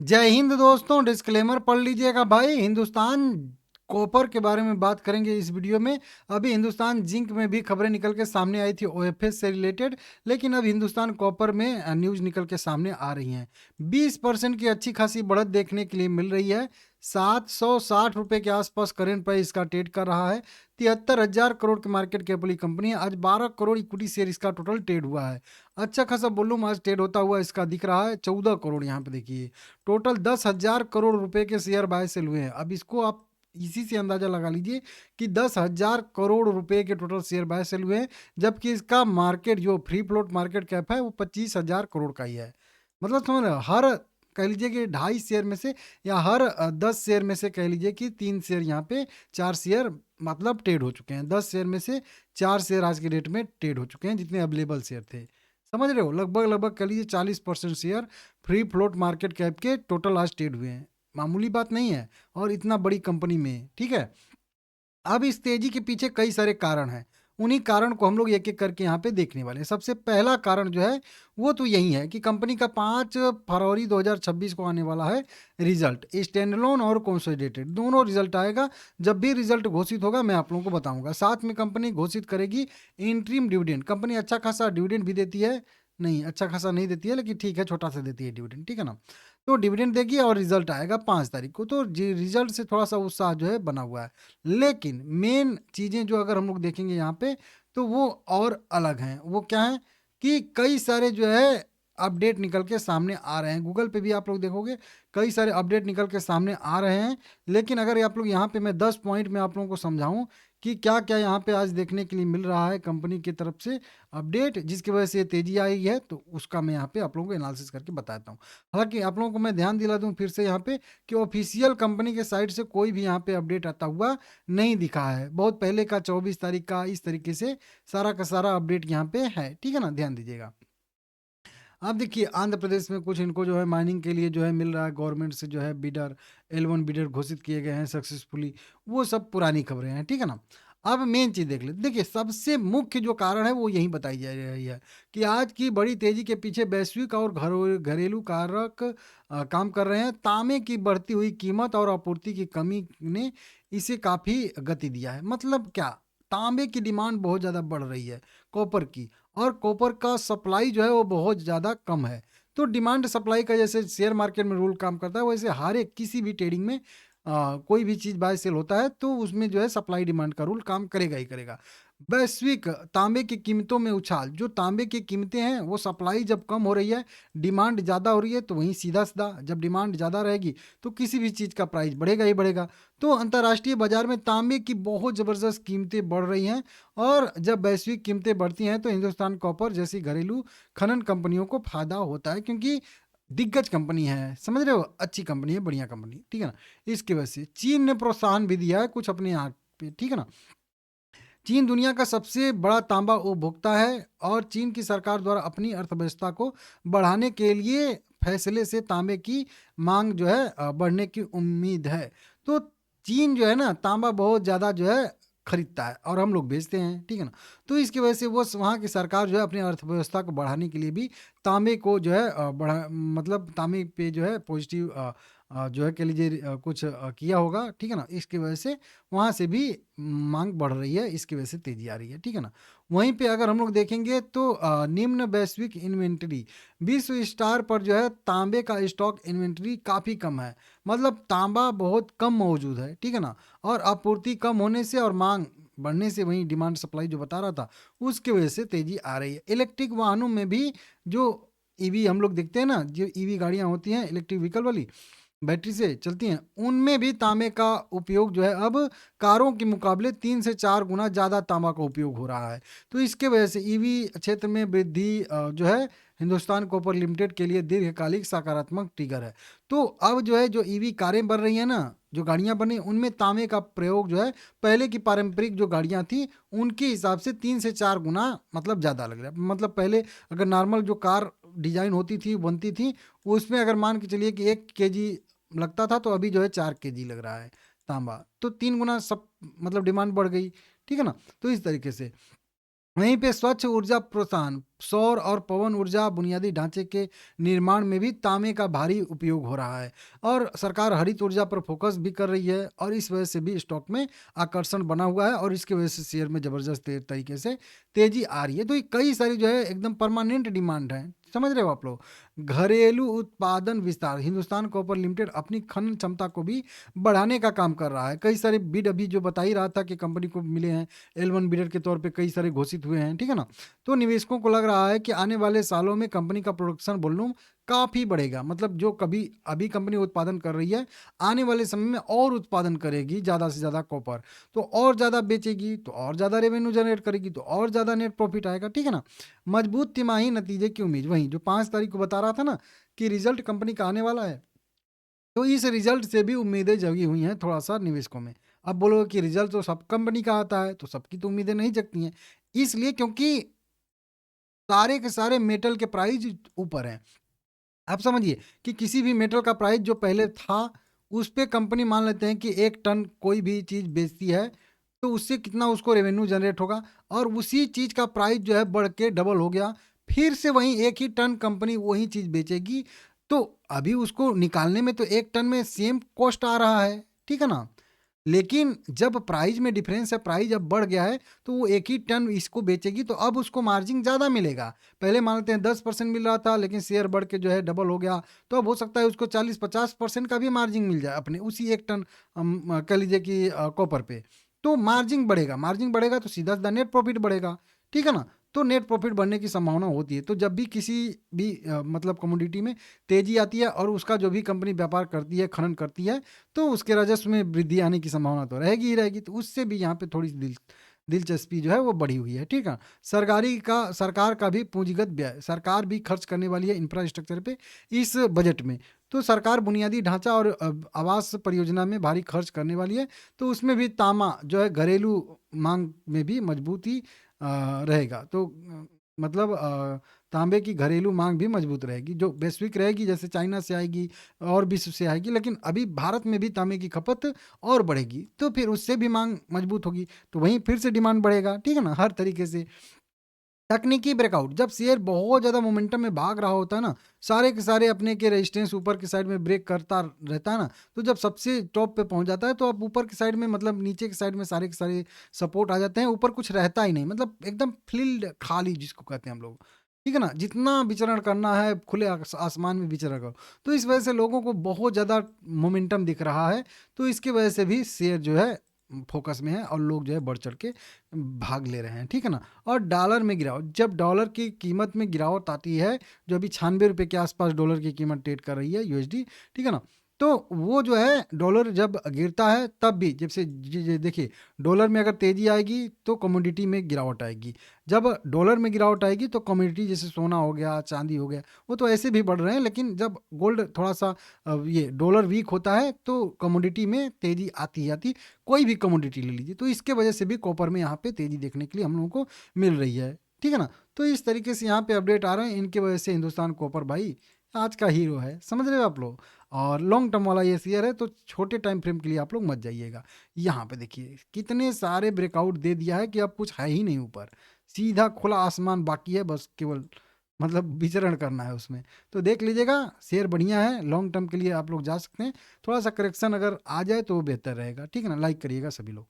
जय हिंद दोस्तों, डिस्क्लेमर पढ़ लीजिएगा भाई। हिंदुस्तान कॉपर के बारे में बात करेंगे इस वीडियो में। अभी हिंदुस्तान जिंक में भी खबरें निकल के सामने आई थी ओएफएस से रिलेटेड, लेकिन अब हिंदुस्तान कॉपर में न्यूज निकल के सामने आ रही हैं। 20% की अच्छी खासी बढ़त देखने के लिए मिल रही है। 760 रुपये के आसपास करेंट प्राइस इसका ट्रेड कर रहा है। 73,000 करोड़ की मार्केट कैप वाली कंपनी है। आज 12 करोड़ इक्विटी शेयर इसका टोटल ट्रेड हुआ है। अच्छा खासा वॉल्यूम आज ट्रेड होता हुआ इसका दिख रहा है। 14 करोड़ यहाँ पे देखिए, टोटल 10,000 करोड़ रुपए के शेयर बाय सेल हुए हैं। अब इसको आप इसी से अंदाजा लगा लीजिए कि 10,000 करोड़ रुपए के टोटल शेयर बाय सेल हुए हैं, जबकि इसका मार्केट जो फ्री फ्लोट मार्केट कैप है वो 25,000 करोड़ का ही है। मतलब समझ रहे हो, हर कह लीजिए कि 2.5 शेयर में से या हर 10 शेयर में से कह लीजिए कि 3 शेयर यहाँ पे 4 शेयर मतलब ट्रेड हो चुके हैं। 10 शेयर में से 4 शेयर आज की डेट में ट्रेड हो चुके हैं, जितने अवेलेबल शेयर थे। समझ रहे हो, लगभग लगभग कह लीजिए 40% share free float market cap के टोटल आज ट्रेड हुए हैं। मामूली बात नहीं है, और इतना बड़ी कंपनी में। ठीक है, अब इस तेजी के पीछे कई सारे कारण हैं। उन्हीं कारण को हम लोग एक एक करके यहाँ पे देखने वाले हैं। सबसे पहला कारण जो है वो तो यही है कि कंपनी का 5 फरवरी 2026 को आने वाला है रिजल्ट। स्टैंडअलोन और कंसोलिडेटेड दोनों रिजल्ट आएगा। जब भी रिजल्ट घोषित होगा मैं आप लोगों को बताऊंगा। साथ में कंपनी घोषित करेगी इंटरिम डिविडेंड। कंपनी अच्छा खासा डिविडेंड भी देती है, नहीं अच्छा खासा नहीं देती है, लेकिन ठीक है छोटा सा देती है डिविडेंड, ठीक है ना। तो डिविडेंड देगी और रिजल्ट आएगा 5 तारीख को। तो रिजल्ट से थोड़ा सा उत्साह जो है बना हुआ है। लेकिन मेन चीज़ें जो अगर हम लोग देखेंगे यहाँ पे, तो वो और अलग हैं। वो क्या है कि कई सारे जो है अपडेट निकल के सामने आ रहे हैं। गूगल पे भी आप लोग देखोगे कई सारे अपडेट निकल के सामने आ रहे हैं। लेकिन अगर आप लोग यहाँ पे मैं 10 पॉइंट में आप लोगों को समझाऊं कि क्या क्या यहाँ पे आज देखने के लिए मिल रहा है कंपनी की तरफ से अपडेट, जिसकी वजह से ये तेजी आई है, तो उसका मैं यहाँ पे आप लोगों को एनालिसिस करके बताता हूँ। हालांकि आप लोगों को मैं ध्यान दिला दूँ फिर से यहाँ पे कि ऑफिशियल कंपनी के साइड से कोई भी यहाँ पे अपडेट आता हुआ नहीं दिखा है। बहुत पहले का 24 तारीख का इस तरीके से सारा का सारा अपडेट यहाँ पे है, ठीक है ना, ध्यान दीजिएगा। अब देखिए आंध्र प्रदेश में कुछ इनको जो है माइनिंग के लिए जो है मिल रहा है गवर्नमेंट से, जो है बिडर L1 बिडर घोषित किए गए हैं सक्सेसफुली। वो सब पुरानी खबरें हैं, ठीक है ना। अब मेन चीज देख ले, देखिए सबसे मुख्य जो कारण है वो यही बताई जा रही है कि आज की बड़ी तेजी के पीछे वैश्विक और घरेलू कारक काम कर रहे हैं। तांबे की बढ़ती हुई कीमत और आपूर्ति की कमी ने इसे काफी गति दिया है। मतलब क्या, तांबे की डिमांड बहुत ज्यादा बढ़ रही है, कॉपर की, और कॉपर का सप्लाई जो है वो बहुत ज़्यादा कम है। तो डिमांड सप्लाई का जैसे शेयर मार्केट में रूल काम करता है, वैसे हर एक किसी भी ट्रेडिंग में कोई भी चीज़ बाय सेल होता है तो उसमें जो है सप्लाई डिमांड का रूल काम करेगा ही करेगा। वैश्विक तांबे की कीमतों में उछाल, जो तांबे की कीमतें हैं वो सप्लाई जब कम हो रही है, डिमांड ज़्यादा हो रही है, तो वहीं सीधा सीधा जब डिमांड ज़्यादा रहेगी तो किसी भी चीज़ का प्राइस बढ़ेगा ही बढ़ेगा। तो अंतर्राष्ट्रीय बाजार में तांबे की बहुत ज़बरदस्त कीमतें बढ़ रही हैं। और जब वैश्विक कीमतें बढ़ती हैं तो हिंदुस्तान कॉपर जैसी घरेलू खनन कंपनियों को फायदा होता है, क्योंकि दिग्गज कंपनी है, समझ रहे हो, अच्छी कंपनी है, बढ़िया कंपनी, ठीक है ना। इसकी वजह से चीन ने प्रोत्साहन भी दिया है कुछ अपने यहाँ पे, ठीक है ना। चीन दुनिया का सबसे बड़ा तांबा उपभोक्ता है और चीन की सरकार द्वारा अपनी अर्थव्यवस्था को बढ़ाने के लिए फैसले से तांबे की मांग जो है बढ़ने की उम्मीद है। तो चीन जो है ना तांबा बहुत ज़्यादा जो है खरीदता है और हम लोग बेचते हैं, ठीक है ना। तो इसकी वजह से वो वहाँ की सरकार जो है अपनी अर्थव्यवस्था को बढ़ाने के लिए भी तांबे को जो है बढ़ा, मतलब तांबे पे जो है पॉजिटिव जो है कह लीजिए कुछ किया होगा, ठीक है ना। इसकी वजह से वहाँ से भी मांग बढ़ रही है, इसकी वजह से तेजी आ रही है, ठीक है ना। वहीं पे अगर हम लोग देखेंगे तो निम्न वैश्विक इन्वेंट्री, विश्व स्टार पर जो है तांबे का स्टॉक इन्वेंट्री काफ़ी कम है। मतलब तांबा बहुत कम मौजूद है, ठीक है ना। और आपूर्ति कम होने से और मांग बढ़ने से, वही डिमांड सप्लाई जो बता रहा था, उसकी वजह से तेजी आ रही है। इलेक्ट्रिक वाहनों में भी जो ईवी हम लोग देखते हैं ना, जो ईवी गाड़ियां होती हैं इलेक्ट्रिक व्हीकल वाली, बैटरी से चलती हैं, उनमें भी तांबे का उपयोग जो है अब कारों के मुकाबले 3 से 4 गुना ज़्यादा तांबा का उपयोग हो रहा है। तो इसके वजह से ईवी क्षेत्र में वृद्धि जो है हिंदुस्तान कॉपर लिमिटेड के लिए दीर्घकालिक सकारात्मक ट्रिगर है। तो अब जो है जो ईवी कारें बन रही हैं ना, जो गाड़ियां बनी, उनमें तांबे का प्रयोग जो है पहले की पारंपरिक जो गाड़ियां थी उनके हिसाब से 3 से 4 गुना मतलब ज़्यादा लग रहा है। मतलब पहले अगर नॉर्मल जो कार डिजाइन होती थी बनती थी, उसमें अगर मान के चलिए कि 1 kg लगता था, तो अभी जो है 4 kg लग रहा है तांबा। तो 3 गुना सब मतलब डिमांड बढ़ गई, ठीक है ना। तो इस तरीके से वहीं पे स्वच्छ ऊर्जा प्रोत्साहन, सौर और पवन ऊर्जा बुनियादी ढांचे के निर्माण में भी तांबे का भारी उपयोग हो रहा है और सरकार हरित ऊर्जा पर फोकस भी कर रही है और इस वजह से भी स्टॉक में आकर्षण बना हुआ है और इसकी वजह से शेयर में जबरदस्त तरीके से तेजी आ रही है। तो ये कई सारी जो है एकदम परमानेंट डिमांड है, समझ रहे हो आप लोग। घरेलू उत्पादन विस्तार, हिंदुस्तान कॉपर लिमिटेड अपनी खनन क्षमता को भी बढ़ाने का काम कर रहा है। कई सारे बिड अभी जो बता ही रहा था कि कंपनी को मिले हैं, L1 बिडर के तौर पे कई सारे घोषित हुए हैं, ठीक है ना। तो निवेशकों को लग रहा है कि आने वाले सालों में कंपनी का प्रोडक्शन वॉल्यूम काफ़ी बढ़ेगा। मतलब जो कभी अभी कंपनी उत्पादन कर रही है, आने वाले समय में और उत्पादन करेगी ज़्यादा से ज़्यादा कॉपर, तो और ज़्यादा बेचेगी तो और ज़्यादा रेवेन्यू जनरेट करेगी तो और ज़्यादा नेट प्रॉफिट आएगा, ठीक है ना। मजबूत तिमाही नतीजे की उम्मीद, वहीं जो 5 तारीख को बता रहा था ना कि रिजल्ट कंपनी का आने वाला है, तो इस रिजल्ट से भी उम्मीदें जगी हुई हैं थोड़ा सा निवेशकों में। अब बोलोगे कि रिजल्ट तो सब कंपनी का आता है, तो सबकी तो उम्मीदें नहीं जगती हैं, इसलिए क्योंकि सारे के सारे मेटल के प्राइस ऊपर हैं। आप समझिए कि किसी भी मेटल का प्राइस जो पहले था, उस पे कंपनी मान लेते हैं कि 1 टन कोई भी चीज़ बेचती है, तो उससे कितना उसको रेवेन्यू जनरेट होगा और उसी चीज़ का प्राइस जो है बढ़ के डबल हो गया। फिर से वहीं 1 ही टन कंपनी वही चीज़ बेचेगी, तो अभी उसको निकालने में तो 1 टन में सेम कॉस्ट आ रहा है, ठीक है ना? लेकिन जब प्राइस में डिफरेंस है, प्राइस जब बढ़ गया है, तो वो 1 ही टन इसको बेचेगी, तो अब उसको मार्जिन ज़्यादा मिलेगा। पहले मान लेते हैं 10% मिल रहा था, लेकिन शेयर बढ़ के जो है डबल हो गया, तो अब हो सकता है उसको 40-50% का भी मार्जिन मिल जाए अपने उसी 1 टन कह लीजिए कि कॉपर पे। तो मार्जिन बढ़ेगा तो सीधा-सीधा नेट प्रॉफिट बढ़ेगा, ठीक है ना? तो नेट प्रॉफिट बढ़ने की संभावना होती है। तो जब भी किसी भी मतलब कमोडिटी में तेज़ी आती है और उसका जो भी कंपनी व्यापार करती है, खनन करती है, तो उसके राजस्व में वृद्धि आने की संभावना तो रहेगी ही रहेगी। तो उससे भी यहाँ पे थोड़ी दिलचस्पी जो है वो बढ़ी हुई है, ठीक है। सरकार का भी पूंजीगत व्यय, सरकार भी खर्च करने वाली है इंफ्रास्ट्रक्चर पे इस बजट में। तो सरकार बुनियादी ढांचा और आवास परियोजना में भारी खर्च करने वाली है, तो उसमें भी तांबा जो है घरेलू मांग में भी मजबूती रहेगा। तो मतलब तांबे की घरेलू मांग भी मजबूत रहेगी, जो वैश्विक रहेगी, जैसे चाइना से आएगी और विश्व से आएगी, लेकिन अभी भारत में भी तांबे की खपत और बढ़ेगी, तो फिर उससे भी मांग मजबूत होगी, तो वहीं फिर से डिमांड बढ़ेगा, ठीक है ना, हर तरीके से। तकनीकी ब्रेकआउट, जब शेयर बहुत ज़्यादा मोमेंटम में भाग रहा होता है ना, सारे के सारे अपने के रेजिस्टेंस ऊपर की साइड में ब्रेक करता रहता है ना, तो जब सबसे टॉप पे पहुंच जाता है, तो अब ऊपर की साइड में मतलब नीचे की साइड में सारे के सारे सपोर्ट आ जाते हैं, ऊपर कुछ रहता ही नहीं, मतलब एकदम फील्ड खाली जिसको कहते हैं हम लोग, ठीक है ना। जितना विचरण करना है खुले आसमान में विचरण करो। तो इस वजह से लोगों को बहुत ज़्यादा मोमेंटम दिख रहा है, तो इसकी वजह से भी शेयर जो है फोकस में है और लोग जो है बढ़ चढ़ के भाग ले रहे हैं, ठीक है ना। और डॉलर में गिरावट, जब डॉलर की कीमत में गिरावट आती है, जो अभी 96 रुपये के आसपास डॉलर की कीमत ट्रेड कर रही है यूएसडी, ठीक है ना, तो वो जो है डॉलर जब गिरता है तब भी, जब से देखिए, डॉलर में अगर तेजी आएगी तो कमोडिटी में गिरावट आएगी, जब डॉलर में गिरावट आएगी तो कमोडिटी जैसे सोना हो गया, चांदी हो गया, वो तो ऐसे भी बढ़ रहे हैं, लेकिन जब गोल्ड थोड़ा सा ये डॉलर वीक होता है तो कमोडिटी में तेजी आती ही आती, कोई भी कमोडिटी ले लीजिए, तो इसके वजह से भी कॉपर में यहाँ पे तेजी देखने के लिए हम लोगों को मिल रही है, ठीक है ना। तो इस तरीके से यहाँ पे अपडेट आ रहे हैं, इनके वजह से हिंदुस्तान कॉपर भाई आज का हीरो है, समझ रहे हो आप लोग। और लॉन्ग टर्म वाला ये शेयर है, तो छोटे टाइम फ्रेम के लिए आप लोग मत जाइएगा। यहाँ पे देखिए कितने सारे ब्रेकआउट दे दिया है कि अब कुछ है ही नहीं ऊपर, सीधा खुला आसमान बाकी है, बस केवल मतलब विचरण करना है उसमें। तो देख लीजिएगा, शेयर बढ़िया है, लॉन्ग टर्म के लिए आप लोग जा सकते हैं। थोड़ा सा करेक्शन अगर आ जाए तो वो बेहतर रहेगा, ठीक है ना। लाइक करिएगा सभी लोग।